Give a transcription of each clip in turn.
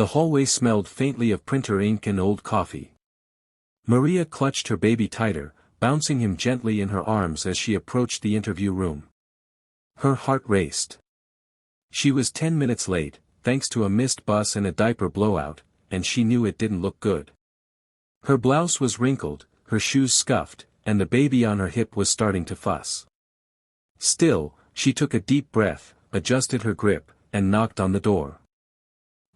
The hallway smelled faintly of printer ink and old coffee. Maria clutched her baby tighter, bouncing him gently in her arms as she approached the interview room. Her heart raced. She was 10 minutes late, thanks to a missed bus and a diaper blowout, and she knew it didn't look good. Her blouse was wrinkled, her shoes scuffed, and the baby on her hip was starting to fuss. Still, she took a deep breath, adjusted her grip, and knocked on the door.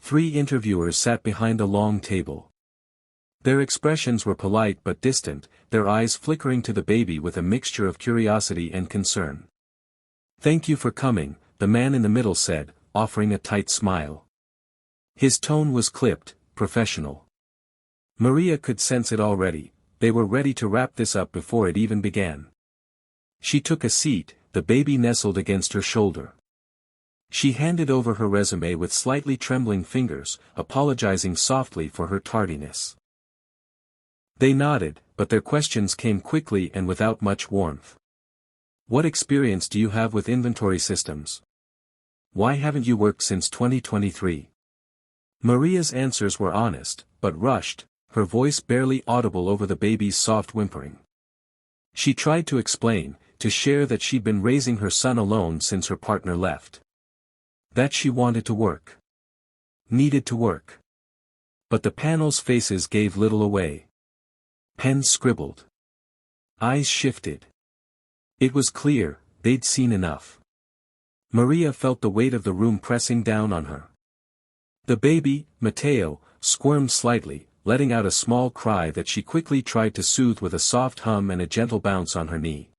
3 interviewers sat behind a long table. Their expressions were polite but distant, their eyes flickering to the baby with a mixture of curiosity and concern. "Thank you for coming," the man in the middle said, offering a tight smile. His tone was clipped, professional. Maria could sense it already. They were ready to wrap this up before it even began. She took a seat, the baby nestled against her shoulder. She handed over her resume with slightly trembling fingers, apologizing softly for her tardiness. They nodded, but their questions came quickly and without much warmth. "What experience do you have with inventory systems? Why haven't you worked since 2023? Maria's answers were honest, but rushed, her voice barely audible over the baby's soft whimpering. She tried to explain, to share that she'd been raising her son alone since her partner left. That she wanted to work. Needed to work. But the panel's faces gave little away. Pens scribbled. Eyes shifted. It was clear, they'd seen enough. Maria felt the weight of the room pressing down on her. The baby, Matteo, squirmed slightly, letting out a small cry that she quickly tried to soothe with a soft hum and a gentle bounce on her knee.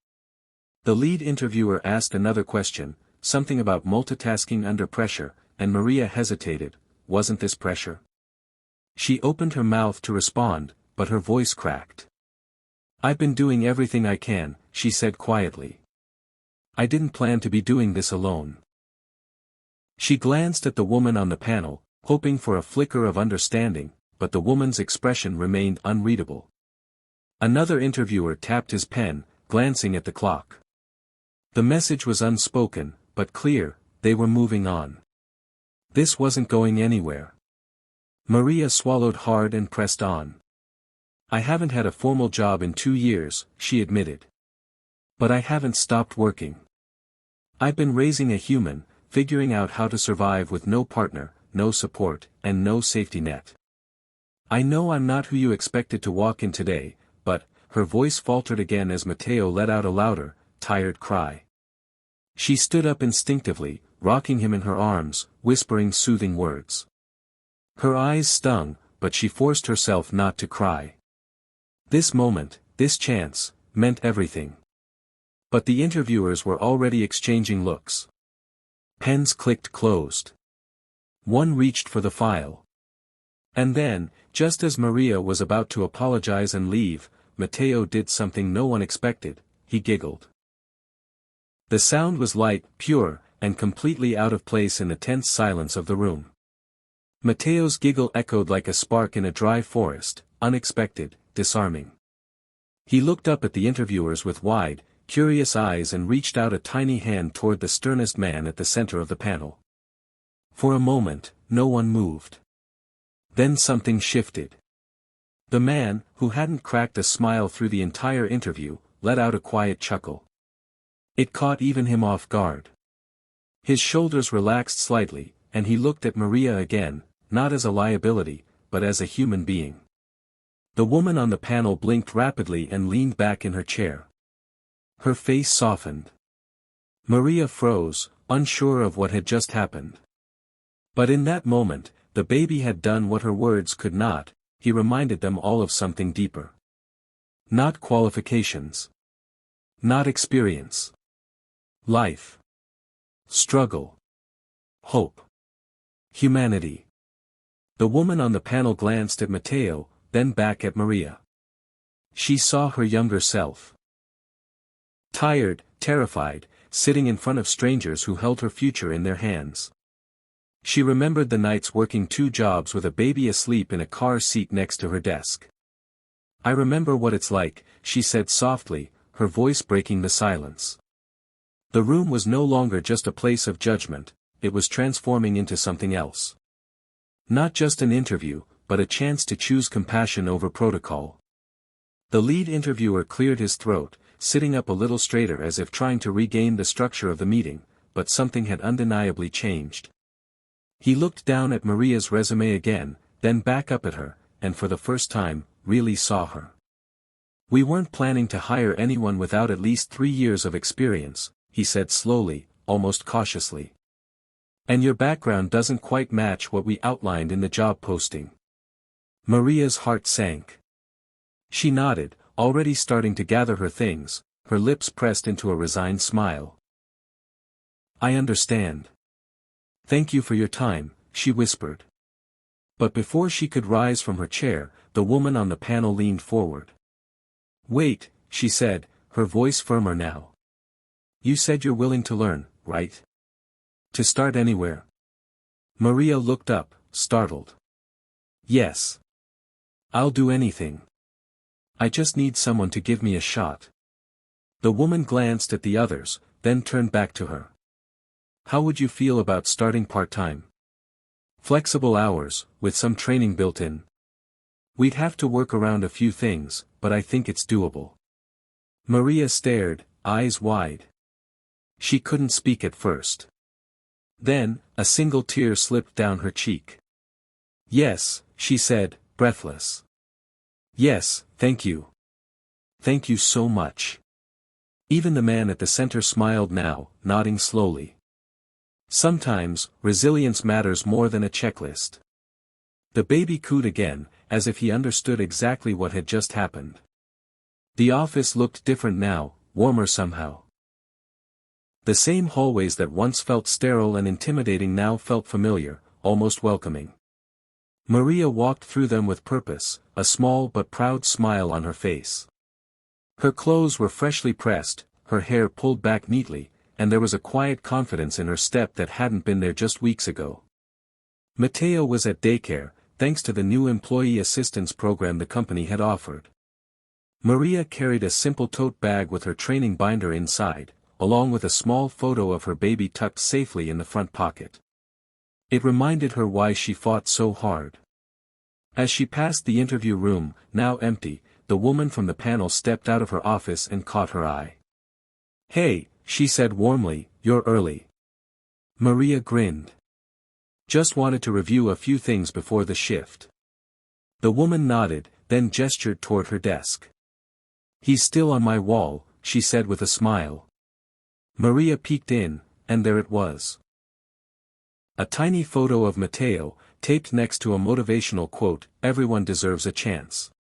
The lead interviewer asked another question, something about multitasking under pressure, and Maria hesitated. Wasn't this pressure? She opened her mouth to respond, but her voice cracked. "I've been doing everything I can," she said quietly. "I didn't plan to be doing this alone." She glanced at the woman on the panel, hoping for a flicker of understanding, but the woman's expression remained unreadable. Another interviewer tapped his pen, glancing at the clock. The message was unspoken, but clear, they were moving on. This wasn't going anywhere. Maria swallowed hard and pressed on. "I haven't had a formal job in 2 years," she admitted. "But I haven't stopped working. I've been raising a human, figuring out how to survive with no partner, no support, and no safety net. I know I'm not who you expected to walk in today, but," her voice faltered again as Matteo let out a louder, tired cry. She stood up instinctively, rocking him in her arms, whispering soothing words. Her eyes stung, but she forced herself not to cry. This moment, this chance, meant everything. But the interviewers were already exchanging looks. Pens clicked closed. One reached for the file. And then, just as Maria was about to apologize and leave, Matteo did something no one expected. He giggled. The sound was light, pure, and completely out of place in the tense silence of the room. Matteo's giggle echoed like a spark in a dry forest, unexpected, disarming. He looked up at the interviewers with wide, curious eyes and reached out a tiny hand toward the sternest man at the center of the panel. For a moment, no one moved. Then something shifted. The man, who hadn't cracked a smile through the entire interview, let out a quiet chuckle. It caught even him off guard. His shoulders relaxed slightly, and he looked at Maria again, not as a liability, but as a human being. The woman on the panel blinked rapidly and leaned back in her chair. Her face softened. Maria froze, unsure of what had just happened. But in that moment, the baby had done what her words could not. He reminded them all of something deeper. Not qualifications. Not experience. Life. Struggle. Hope. Humanity. The woman on the panel glanced at Matteo, then back at Maria. She saw her younger self. Tired, terrified, sitting in front of strangers who held her future in their hands. She remembered the nights working 2 jobs with a baby asleep in a car seat next to her desk. "I remember what it's like," she said softly, her voice breaking the silence. The room was no longer just a place of judgment, it was transforming into something else. Not just an interview, but a chance to choose compassion over protocol. The lead interviewer cleared his throat, sitting up a little straighter as if trying to regain the structure of the meeting, but something had undeniably changed. He looked down at Maria's resume again, then back up at her, and for the first time, really saw her. "We weren't planning to hire anyone without at least 3 years of experience," he said slowly, almost cautiously. "And your background doesn't quite match what we outlined in the job posting." Maria's heart sank. She nodded, already starting to gather her things, her lips pressed into a resigned smile. "I understand. Thank you for your time," she whispered. But before she could rise from her chair, the woman on the panel leaned forward. "Wait," she said, her voice firmer now. "You said you're willing to learn, right? To start anywhere?" Maria looked up, startled. "Yes. I'll do anything. I just need someone to give me a shot." The woman glanced at the others, then turned back to her. "How would you feel about starting part-time? Flexible hours, with some training built in. We'd have to work around a few things, but I think it's doable." Maria stared, eyes wide. She couldn't speak at first. Then, a single tear slipped down her cheek. "Yes," she said, breathless. "Yes, thank you. Thank you so much." Even the man at the center smiled now, nodding slowly. Sometimes, resilience matters more than a checklist. The baby cooed again, as if he understood exactly what had just happened. The office looked different now, warmer somehow. The same hallways that once felt sterile and intimidating now felt familiar, almost welcoming. Maria walked through them with purpose, a small but proud smile on her face. Her clothes were freshly pressed, her hair pulled back neatly, and there was a quiet confidence in her step that hadn't been there just weeks ago. Matteo was at daycare, thanks to the new employee assistance program the company had offered. Maria carried a simple tote bag with her training binder inside, along with a small photo of her baby tucked safely in the front pocket. It reminded her why she fought so hard. As she passed the interview room, now empty, the woman from the panel stepped out of her office and caught her eye. "Hey," she said warmly, "you're early." Maria grinned. "Just wanted to review a few things before the shift." The woman nodded, then gestured toward her desk. "He's still on my wall," she said with a smile. Maria peeked in, and there it was. A tiny photo of Matteo, taped next to a motivational quote, "Everyone deserves a chance."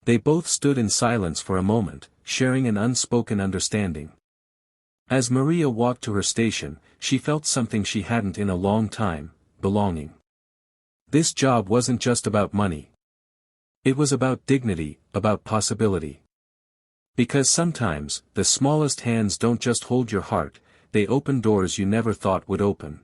They both stood in silence for a moment, sharing an unspoken understanding. As Maria walked to her station, she felt something she hadn't in a long time: belonging. This job wasn't just about money. It was about dignity, about possibility. Because sometimes, the smallest hands don't just hold your heart, they open doors you never thought would open.